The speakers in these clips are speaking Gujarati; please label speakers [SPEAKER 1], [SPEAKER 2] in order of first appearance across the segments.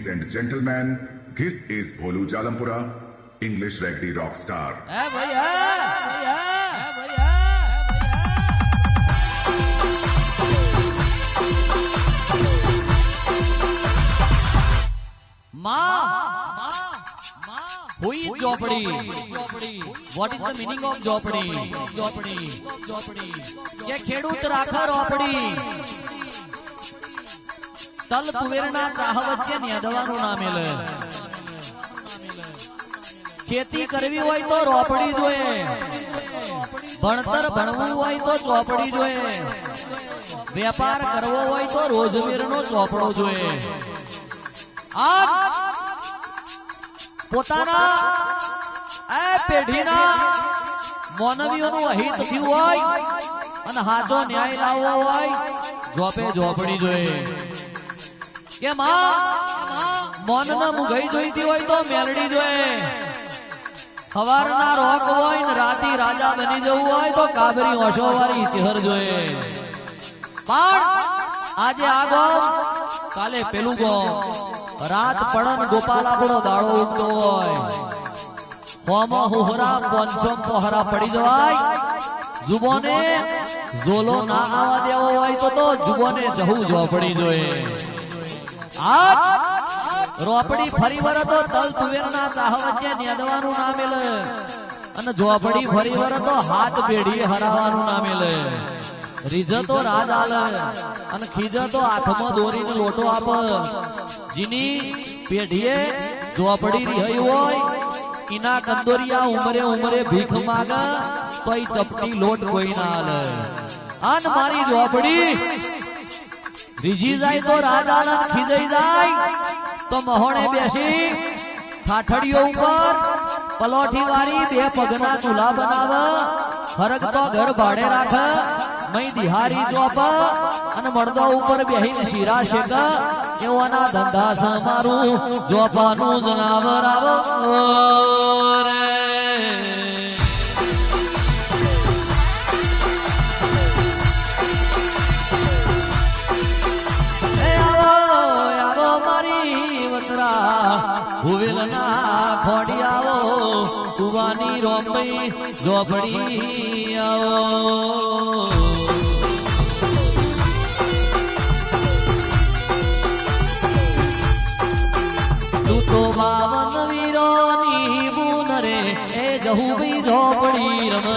[SPEAKER 1] Ladies and gentlemen, this is Bholu Jalampura, English Ragdi rock star.
[SPEAKER 2] Who is Jopadi? What is the meaning of Jopadi? કે ખેડૂત રાખા રોપડી તલ તુવેરના ચાહ વચ્ચે નેદવાનું ના મેલે ખેતી કરવી હોય તો રોપડી જોઈએ ભણતર ભણવું હોય તો ચોપડી જોઈએ વેપાર કરવો હોય તો રોજમેરનો ચોપડો જોઈએ આ પોતાના આ પેઢીના માનવીઓનું હિત થયું હોય અને હાજો ન્યાય લાવવો હોય જોપે જોપડી જોઈએ કે મન ને મુગઈ જોઈતી હોય તો મેલડી જોઈએ સવારના રોક હોય ને રાતી રાજા બની જવું હોય તો કાબરી ઓશોવાળી ચહેર જોઈએ પણ આજે આ ગોમ કાલે પેલું ગોમ રાત પડન ગોપાલ આપણો દાડો ઉગતો હોય હોમો હુહરા પંચમ પહરા પડી જવાય જુબોને ઝોલો ના આવા દેવો હોય તો જુબોને જહું જોપડી જોઈએ આ રોપડી ફરી વર તો તલ તુવેરના ચાહ વચ્ચે નેદવાનું ના મેલે અને જોપડી ફરી વર તો હાથ પેઢીએ હરાવવાનું ના મેલે રીઝતો રાજ આલે અને ખીજતો હાથમાં દોરીને લોટો આપ જીની પેઢીએ જોપડી રહી હોય ઇના કંદોરિયા ઉમરે ભીખ માગે તો ઈ ચપટી લોટ કોઈ ના આલે અન મારી જોપડી રીજી જાય તો રાજ આલે ખીજાઈ જાય તો મહોણે બેસી ઠાઠડીઓ ઉપર પલોઠી વાળી બે પગના ચૂલા બનાવે ફરક તો ઘર ભાડે રાખે મઈ દિહારી ચોપ અને મળદો ઉપર બેહીને શીરા શેક એવાના ધંધા સમારું જોપાનું જનાવર આવો રે ભુવેલના ખોડી આવો કુવાની રોમઈ ઝોપડી આવો તું તો 52 વીરોની બુન રે એ જહુ બી ઝોપડી રમ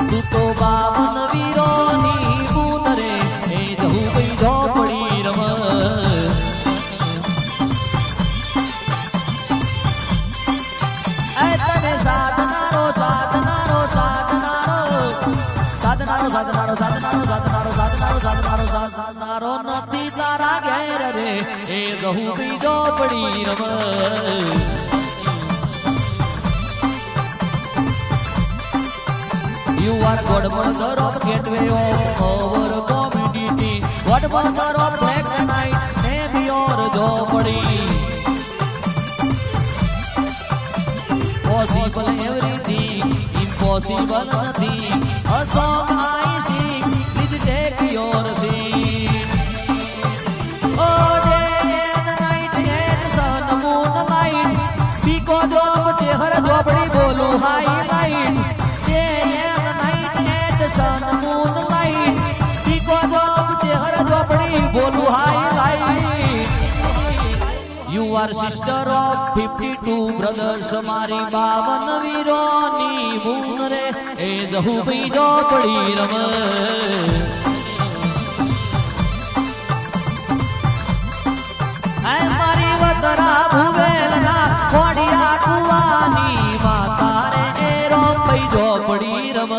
[SPEAKER 2] તું તો 52 વીરોની ઝોપડી રમ તને સાધનારો નથી તારા ઘેર રે એ જહુ બી ઝોપડી રમ You are God mother of gateway of our community. God mother of black and white, name your Jopadi. Possible everything, impossible nothing. A song I sing, please take your seat. Oh, day and night and sun, moonlight. Because of Chehar Jopadi bolu highlight. Sun, moonlight, because of Chehar Jopadi bolu highlight. You are sister of 52 brothers, mari 52 વીરોની બુન રે એ જહુ બી ઝોપડી રમ મારી વતરા ભુવેલના ખોડિયા કુવાની માતા રે એ રોપઈ ઝોપડી રમ